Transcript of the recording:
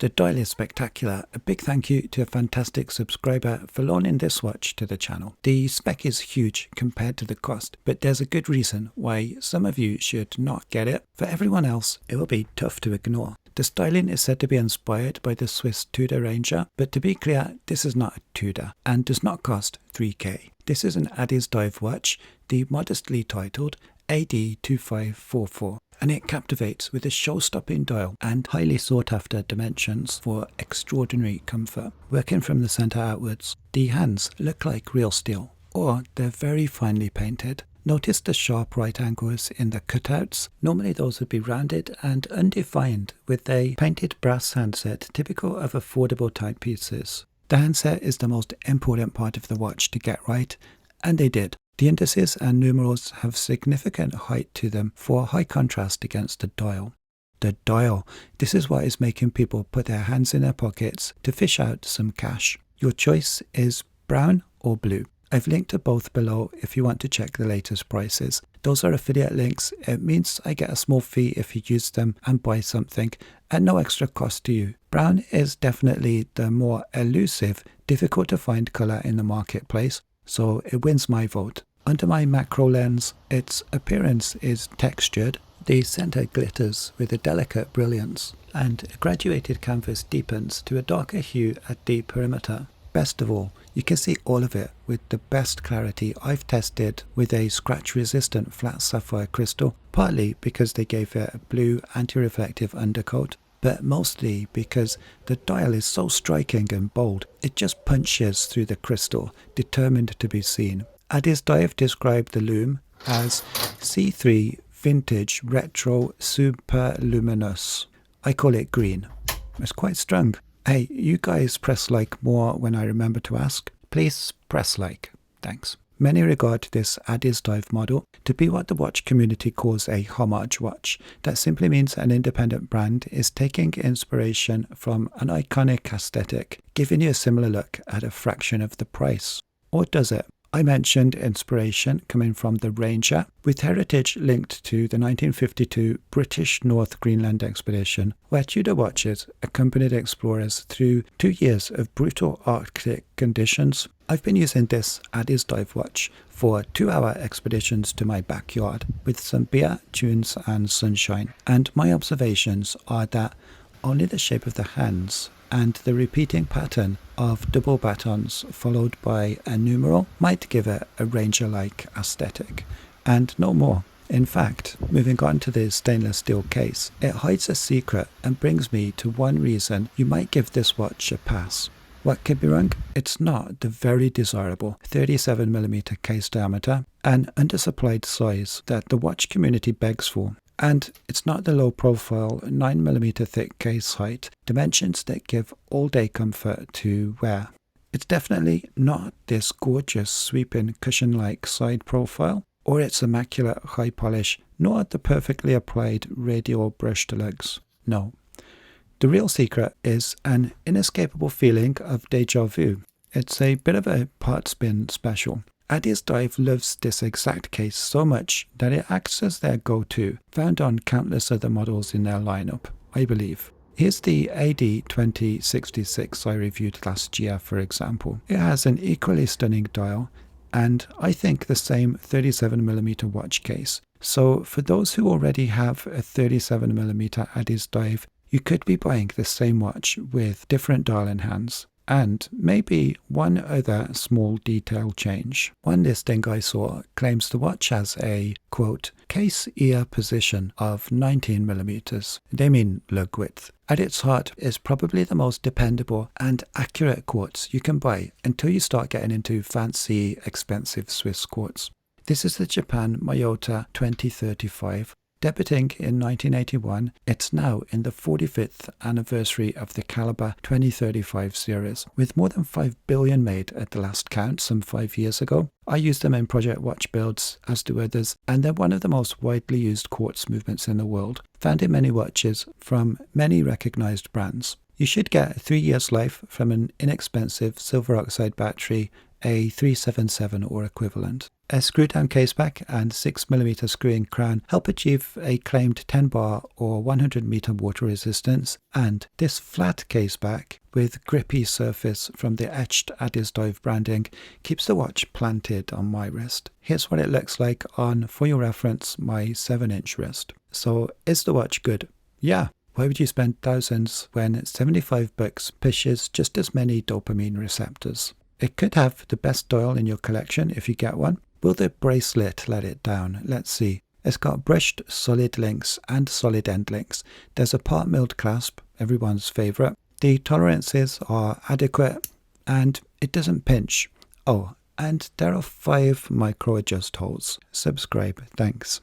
The dial is spectacular. A big thank you to a fantastic subscriber for loaning this watch to the channel. The spec is huge compared to the cost, but there's a good reason why some of you should not get it. For everyone else, it will be tough to ignore. The styling is said to be inspired by the Swiss Tudor Ranger, but to be clear, this is not a Tudor and does not cost 3k. This is an Addiesdive watch, the modestly titled AD2544. And it captivates with a show-stopping dial and highly sought-after dimensions for extraordinary comfort. Working from the center outwards, the hands look like real steel, or they're very finely painted. Notice the sharp right angles in the cutouts. Normally those would be rounded and undefined with a painted brass handset typical of affordable timepieces. The handset is the most important part of the watch to get right, and they did. The indices and numerals have significant height to them for high contrast against the dial. The dial. This is what is making people put their hands in their pockets to fish out some cash. Your choice is brown or blue. I've linked to both below if you want to check the latest prices. Those are affiliate links. It means I get a small fee if you use them and buy something at no extra cost to you. Brown is definitely the more elusive, difficult to find color in the marketplace, so it wins my vote. Under my macro lens, its appearance is textured, the center glitters with a delicate brilliance, and a graduated canvas deepens to a darker hue at the perimeter. Best of all, you can see all of it with the best clarity I've tested with a scratch-resistant flat sapphire crystal, partly because they gave it a blue anti-reflective undercoat, but mostly because the dial is so striking and bold, it just punches through the crystal, determined to be seen. Addiesdive described the lume as C3 Vintage Retro Super Luminous. I call it green. It's quite strong. Hey, you guys press like more when I remember to ask. Please press like. Thanks. Many regard this Addiesdive model to be what the watch community calls a homage watch. That simply means an independent brand is taking inspiration from an iconic aesthetic, giving you a similar look at a fraction of the price. Or does it? I mentioned inspiration coming from the Ranger, with heritage linked to the 1952 British North Greenland expedition, where Tudor watches accompanied explorers through 2 years of brutal Arctic conditions. I've been using this Addiesdive watch for 2-hour expeditions to my backyard with some beer, tunes and sunshine, and my observations are that only the shape of the hands and the repeating pattern of double batons followed by a numeral might give it a Ranger-like aesthetic, and no more. In fact, moving on to the stainless steel case, it hides a secret and brings me to one reason you might give this watch a pass. What could be wrong? It's not the very desirable 37mm case diameter, an undersupplied size that the watch community begs for. And it's not the low-profile 9mm thick case height, dimensions that give all-day comfort to wear. It's definitely not this gorgeous sweeping cushion-like side profile, or its immaculate high polish, nor the perfectly applied radial brushed lugs. No. The real secret is an inescapable feeling of déjà vu. It's a bit of a part spin special. Addiesdive loves this exact case so much that it acts as their go-to, found on countless other models in their lineup, I believe. Here's the AD2066 I reviewed last year, for example. It has an equally stunning dial, and I think the same 37mm watch case. So for those who already have a 37mm Addiesdive, you could be buying the same watch with different dial in hands, and maybe one other small detail change. One listing I saw claims the watch has a, quote, case ear position of 19mm. They mean lug width. At its heart is probably the most dependable and accurate quartz you can buy until you start getting into fancy, expensive Swiss quartz. This is the Japan Miyota 2035. Debuting in 1981, it's now in the 45th anniversary of the Caliber 2035 series, with more than 5 billion made at the last count some 5 years ago. I use them in project watch builds, as do others, and they're one of the most widely used quartz movements in the world, found in many watches from many recognized brands. You should get 3 years life from an inexpensive silver oxide battery, a 377 or equivalent. A screw down case back and 6mm screw-in crown help achieve a claimed 10 bar or 100 meter water resistance, and this flat case back with grippy surface from the etched Addiesdive branding keeps the watch planted on my wrist. Here's what it looks like on, for your reference, my 7-inch wrist. So is the watch good? Yeah. Why would you spend thousands when $75 pushes just as many dopamine receptors? It could have the best dial in your collection if you get one. Will the bracelet let it down? Let's see. It's got brushed solid links and solid end links. There's a part milled clasp, everyone's favourite. The tolerances are adequate and it doesn't pinch. Oh, and there are 5 micro adjust holes. Subscribe, thanks.